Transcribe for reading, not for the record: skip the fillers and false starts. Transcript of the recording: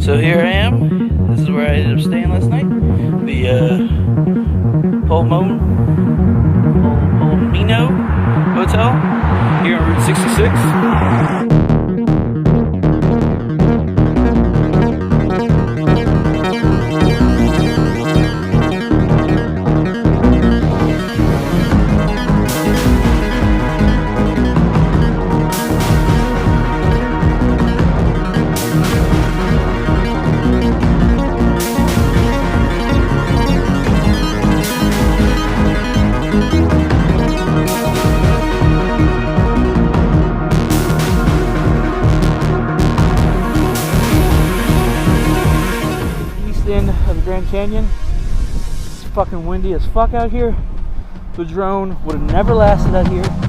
So here I am. This is where I ended up staying last night. The Palomino Hotel here on Route 66. End of the Grand Canyon. It's fucking windy as fuck out here. The drone would have never lasted out here.